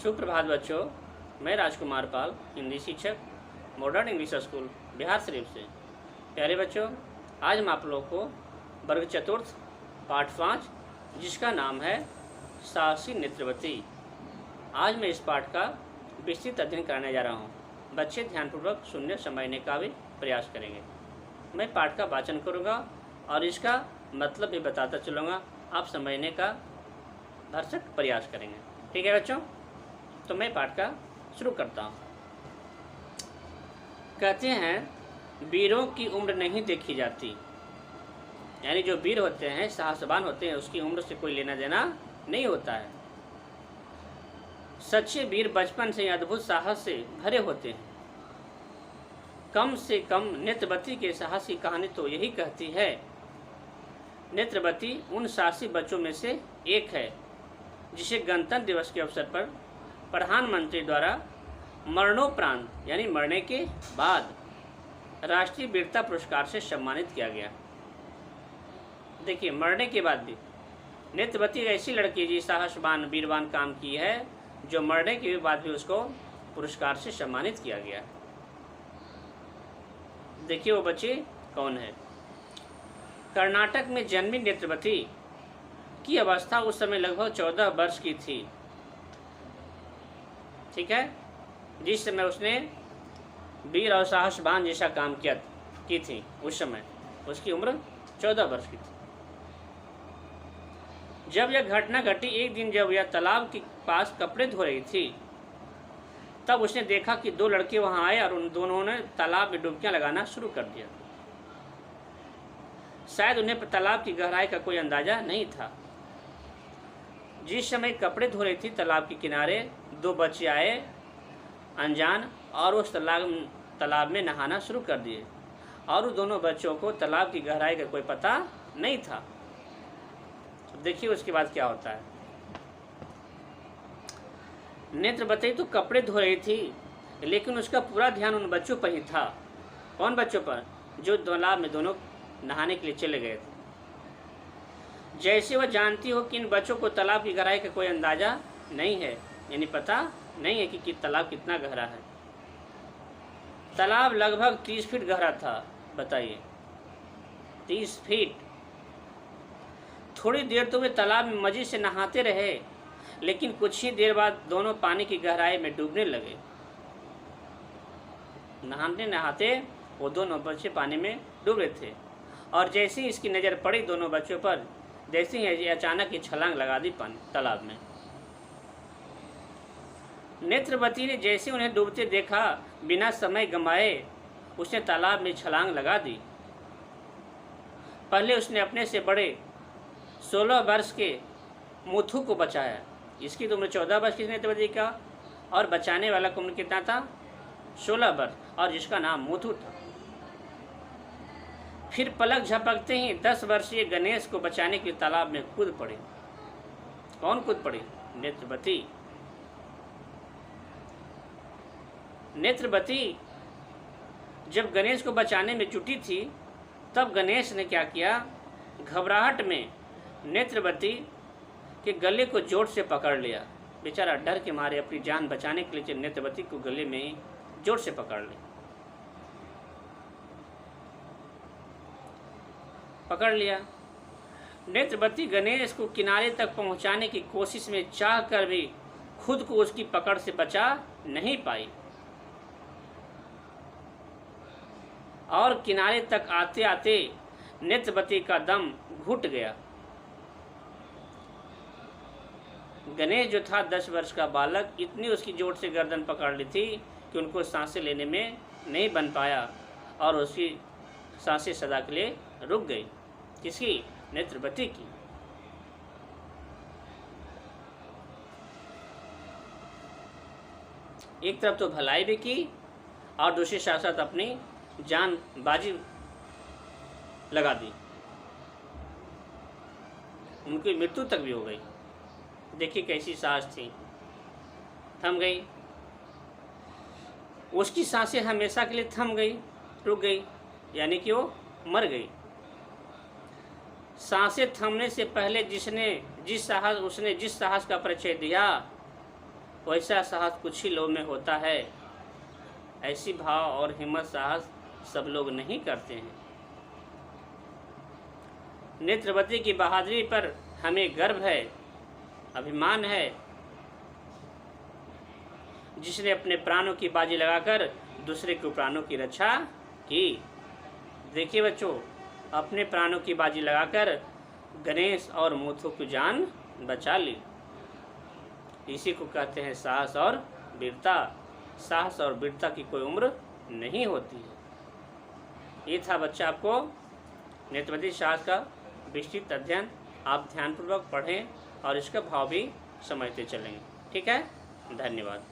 सुप्रभात बच्चों, मैं राजकुमार पाल, हिंदी शिक्षक, modern English school Bihar Sharif से। प्यारे बच्चों, आज हम आप लोगों को वर्ग चतुर्थ पाठ 5 जिसका नाम है साहसी नेत्रवती। आज मैं इस पाठ का विस्तृत अध्ययन कराने जा रहा हूँ। बच्चे ध्यानपूर्वक सुनने समझने का भी प्रयास करेंगे। मैं पाठ का वाचन करूँगा और इसका मतलब भी बताता चलूँगा। आप समझने का भरसक प्रयास करेंगे। ठीक है बच्चों, तो मैं पाठ का शुरू करता हूँ। कहते हैं वीरों की उम्र नहीं देखी जाती, यानी जो वीर होते हैं, साहसवान होते हैं, उसकी उम्र से कोई लेना देना नहीं होता है। सच्चे वीर बचपन से अद्भुत साहस से भरे होते हैं। कम से कम नेत्रवती के साहस की कहानी तो यही कहती है। नेत्रवती उन साहसी बच्चों में से एक है जिसे गणतंत्र दिवस के अवसर पर प्रधानमंत्री द्वारा मरणोपरांत यानी मरने के बाद राष्ट्रीय वीरता पुरस्कार से सम्मानित किया गया। देखिए, मरने के बाद भी नेत्रवती ऐसी लड़की जी साहसवान वीरवान काम की है जो मरने के बाद भी उसको पुरस्कार से सम्मानित किया गया। देखिए वो बच्चे कौन है। कर्नाटक में जन्मी नेत्रवती की अवस्था उस समय लगभग 14 वर्ष की थी। ठीक है, जिस समय उसने वीर और साहसवान जैसा काम की थी, उस समय उसकी उम्र 14 वर्ष की थी। जब यह घटना घटी, एक दिन जब यह तालाब के पास कपड़े धो रही थी, तब उसने देखा कि 2 लड़के वहां आए और उन दोनों ने तालाब में डुबकियां लगाना शुरू कर दिया। शायद उन्हें तालाब की गहराई का कोई अंदाजा नहीं था। जिस समय कपड़े धो रही थी, तालाब के किनारे 2 बच्चे आए अनजान और उस तालाब में नहाना शुरू कर दिए और उन दोनों बच्चों को तालाब की गहराई का कोई पता नहीं था। देखिए उसके बाद क्या होता है। नेत्रवती तो कपड़े धो रही थी, लेकिन उसका पूरा ध्यान उन बच्चों पर ही था। कौन बच्चों पर? जो तालाब में दोनों नहाने के लिए चले गए थे। जैसे वह जानती हो कि इन बच्चों को तालाब की गहराई का कोई अंदाजा नहीं है, यानी पता नहीं है कि तालाब कितना गहरा है। तालाब लगभग 30 फीट गहरा था। बताइए, 30 फीट। थोड़ी देर तो वे तालाब में मजे से नहाते रहे, लेकिन कुछ ही देर बाद दोनों पानी की गहराई में डूबने लगे। नहाते नहाते वो दोनों बच्चे पानी में डूब रहे थे और जैसे ही इसकी नज़र पड़ी दोनों बच्चों पर, जैसे ही अचानक ही छलांग लगा दी तालाब में। नेत्रवती ने जैसे उन्हें डूबते देखा, बिना समय गंवाए उसने तालाब में छलांग लगा दी। पहले उसने अपने से बड़े 16 वर्ष के मुथु को बचाया। इसकी तो उम्र 14 वर्ष की नेत्रवती का, और बचाने वाला का उम्र कितना था? 16 वर्ष, और जिसका नाम मुथु था। फिर पलक झपकते ही 10 वर्षीय गणेश को बचाने के तालाब में कूद पड़े। कौन कूद पड़ी? नेत्रवती। नेत्रवती जब गणेश को बचाने में जुटी थी, तब गणेश ने क्या किया? घबराहट में नेत्रवती के गले को जोर से पकड़ लिया। बेचारा डर के मारे अपनी जान बचाने के लिए नेत्रवती को गले में जोर से पकड़ लिया। नेत्रवती गणेश को किनारे तक पहुंचाने की कोशिश में चाह कर भी खुद को उसकी पकड़ से बचा नहीं पाई और किनारे तक आते आते नेत्रवती का दम घुट गया। गणेश जो था 10 वर्ष का बालक, इतनी उसकी जोर से गर्दन पकड़ ली थी कि उनको सांसें लेने में नहीं बन पाया और उसकी सांसें सदा के लिए रुक गई। किसकी? नेत्रवती की। एक तरफ तो भलाई भी की और दूसरे साथ साथ अपनी जान बाजी लगा दी। उनकी मृत्यु तक भी हो गई। देखिए कैसी सांस थी, थम गई। उसकी सांसें हमेशा के लिए थम गई, रुक गई, यानी कि वो मर गई। सांसें थमने से पहले उसने जिस साहस का परिचय दिया, वैसा साहस कुछ ही लोग में होता है। ऐसी भाव और हिम्मत साहस सब लोग नहीं करते हैं। नेत्रवती की बहादुरी पर हमें गर्व है, अभिमान है, जिसने अपने प्राणों की बाजी लगाकर दूसरे के प्राणों की रक्षा की। देखिए बच्चों, अपने प्राणों की बाजी लगाकर गणेश और मुथु की जान बचा ली। इसी को कहते हैं साहस और वीरता। साहस और वीरता की कोई उम्र नहीं होती है। ये था बच्चा आपको नेत्रवती साहस का विस्तृत अध्ययन। आप ध्यानपूर्वक पढ़ें और इसका भाव भी समझते चलेंगे। ठीक है, धन्यवाद।